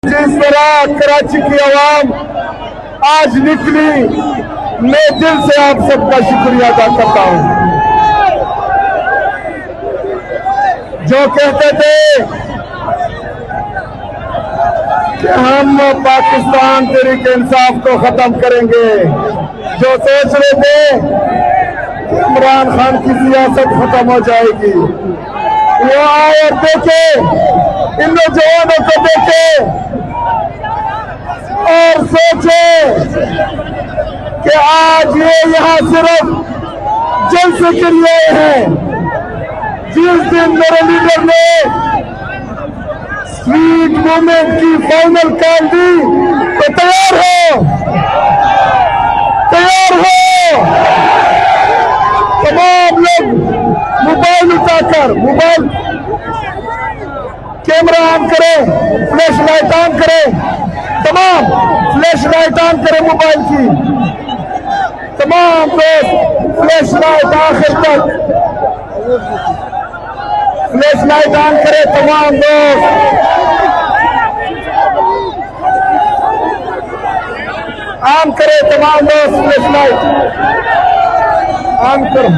जिस तरह कराची की आवाम आज निकली, मैं दिल से आप सबका शुक्रिया अदा करता हूं। जो कहते थे कि हम पाकिस्तान तहरीक इंसाफ को खत्म करेंगे, जो सोच रहे थे कि इमरान खान की सियासत खत्म हो जाएगी, वो आए और देखे, इन नौजवानों को देखे और सोचे कि आज ये यहाँ सिर्फ जलसे के लिए हैं। जिस दिन मेरे लीडर ने स्ट्रीट मूवमेंट की फाइनल कॉल दी तो तैयार हो, तैयार हो। तमाम लोग मोबाइल उठाकर, मोबाइल कैमरा ऑन करें, फ्लैश लाइट ऑन करें, तमाम फ्लैश लाइट ऑन करें मोबाइल की, तमाम दोस्त फ्लैश लाइट आखिर तक फ्लैश लाइट ऑन करें, तमाम दोस्त ऑन करें, तमाम दोस्त फ्लैश लाइट ऑन करो।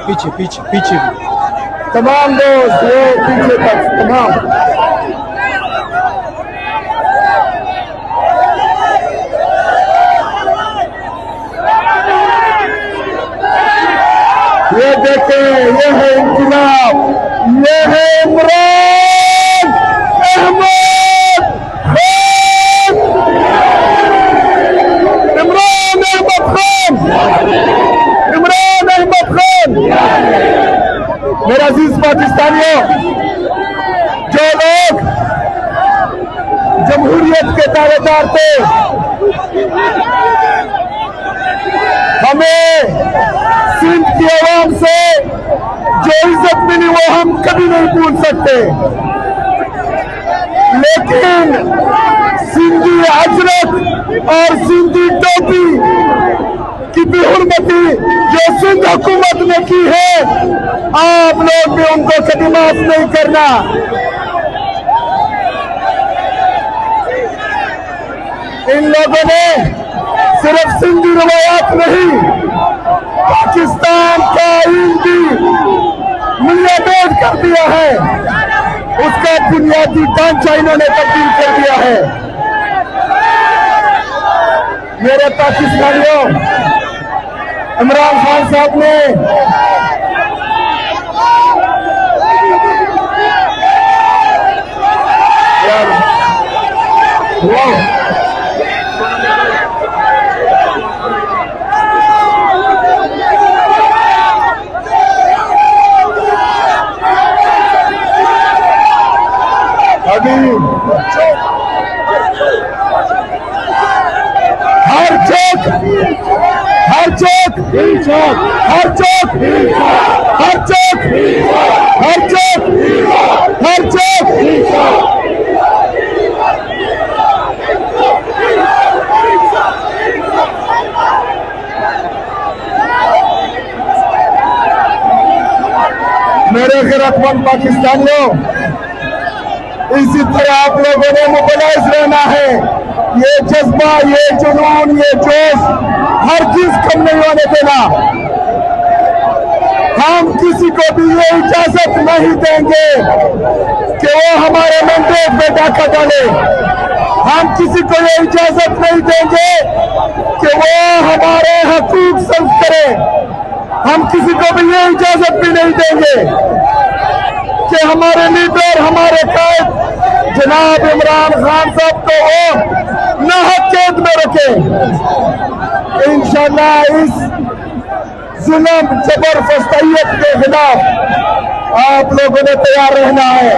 पीछे पीछे पीछे तमाम दोस्त वो पीछे तक तमाम। ये देखें, ये है इंकलाब, ये है इमरान अहमद खान, इमरान अहमद खान, इमरान अहमद खान। मेरे अजीज पाकिस्तानियों, जो लोग जमहूरियत के दावेदार थे, हमें सिंध की आवाम से जो इज्जत मिली वो हम कभी नहीं भूल सकते, लेकिन सिंधी अजरक और सिंधी टोपी की बेहुरमती जो सिंध हुकूमत ने की है, आप लोग भी उनको कभी माफ नहीं करना। इन लोगों ने सिर्फ सिंधी रवायात नहीं, पाकिस्तान का आईन भी मुल्लाबेद कर दिया है, उसका बुनियादी ढांचा इन्होंने तब्दील कर दिया है। मेरे पाकिस्तानियों, इमरान खान साहब ने अभी हर चौक, हर चौक, हर चौक, हर चौक, हर चौक, हर चौक, मेरे गिरफ्तार पाकिस्तानियों, इसी तरह आप लोगों ने मोबिलाइज रहना है। ये जज्बा, ये जुनून, ये जोश हर चीज कम नहीं होने देना। हम किसी को भी ये इजाजत नहीं देंगे कि वो हमारे मैंडेट पे डाका डाले। हम किसी को ये इजाजत नहीं देंगे कि वो हमारे हकूक सल्ब करे। हम किसी को भी ये इजाजत भी नहीं देंगे कि हमारे लीडर, हमारे कायद जनाब इमरान खान साहब को वो नाहक कैद में रखे। इंशाल्लाह इस जुल्म जबरदस्तियत के खिलाफ आप लोगों ने तैयार रहना है।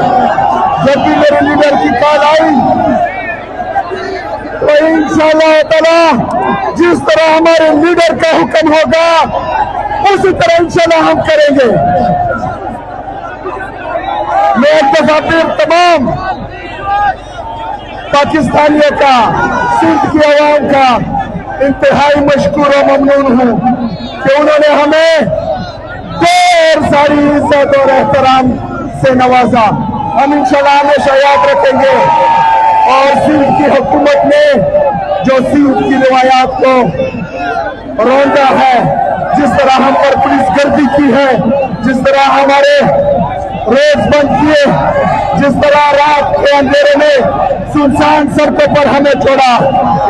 जब भी मेरे लीडर की कॉल आई तो इंशाल्लाह ताला जिस तरह हमारे लीडर का हुक्म होगा उसी तरह इंशाल्लाह हम करेंगे। मैं एक दफा फिर तमाम पाकिस्तानियों का सिंध की आवाम का इंतहाई मशकूर और ममनून हूँ कि उन्होंने हमें ढेर सारी इज्जत और एहतराम से नवाजा। हम इंशाल्लाह हमेशा याद रखेंगे। और सिंध की हुकूमत ने जो सिंध की रिवायात को रौंदा है, जिस तरह हम पर पुलिस गर्दी की है, जिस तरह हमारे रोड बंद किए, जिस तरह रात के अंधेरे में सुनसान सड़कों पर हमें छोड़ा,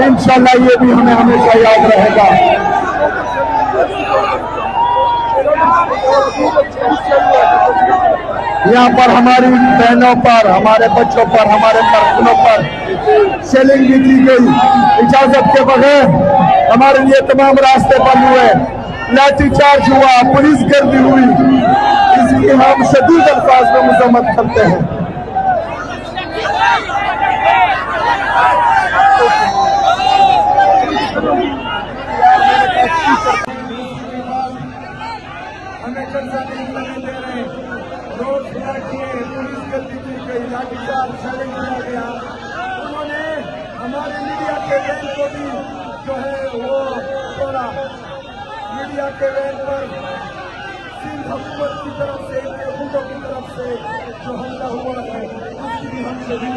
इंशाल्लाह ये भी हमें हमेशा याद रहेगा। यहाँ पर हमारी बहनों पर, हमारे बच्चों पर, हमारे कारकुनों पर शेलिंग भी की गई इजाजत के बगैर। हमारे लिए तमाम रास्ते बंद हुए, लाठीचार्ज हुआ, पुलिस गर्दी हुई। इसकी हम शदीद अल्फाज में मजम्मत करते हैं। हमें कर्जा नहीं करने दे रहे, रोड खुला किए, पुलिस गर्दी की गई, लाठीचार्ज शेलिंग किया गया। उन्होंने हमारे मीडिया के वैन को भी जो है वो तोड़ा। मीडिया के वैन पर सिंध हुकूमत की तरफ से, इनके गुंडों की तरफ से जो हमला हुआ है, उसकी भी हम सभी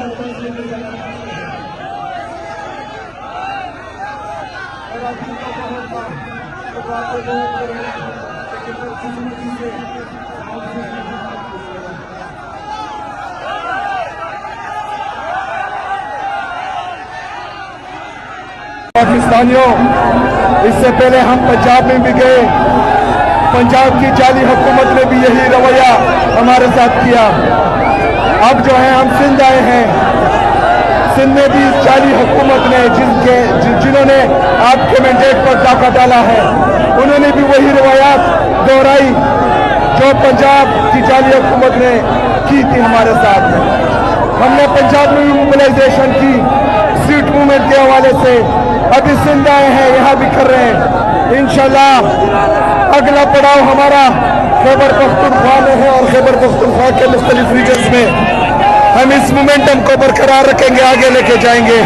और अभी का बहुत पाकिस्तानियों, इससे पहले हम पंजाब में भी गए। पंजाब की जाली हुकूमत ने भी यही रवैया हमारे साथ किया। अब जो है हम सिंध आए हैं, सिंध में भी जाली हुकूमत ने जिन्होंने आपके मैंडेट पर डाका डाला है, उन्होंने भी वही रवायात दोहराई जो पंजाब की जाली हुकूमत ने की थी हमारे साथ। हमने पंजाब में भी मोबिलाइजेशन की स्ट्रीट मूवमेंट के हवाले से। अभी सिंध आए हैं, यहाँ भी कर रहे हैं। इंशाल्लाह अगला पड़ाव हमारा खैबर पख्तूनख्वा में है और खैबर पख्तूनख्वा के मुख्तलिफ रीजन्स में हम इस मोमेंटम को बरकरार रखेंगे, आगे लेके जाएंगे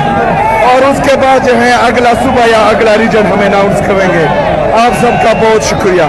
और उसके बाद जो है अगला सूबा या अगला रीजन हम अनाउंस करेंगे। आप सबका बहुत शुक्रिया।